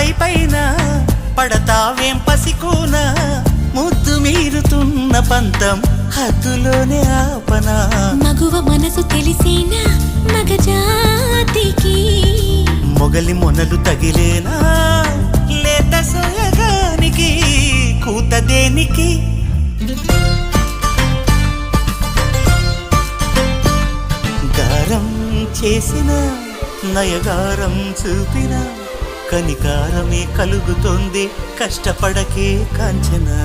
పై పైన పడతావేం పసికూన ముద్దు మీరుతున్న పంతం హద్దులోనే ఆపనా మగువ మనసు తెలిసేనా మగజాతికి మొగలి మొనలు తగిలేనా లేత సోయగానికి కూత దేనికి గారం చేసిన నయగారం చూపిన కనికారమే కలుగుతోంది కష్టపడకే కాంచనా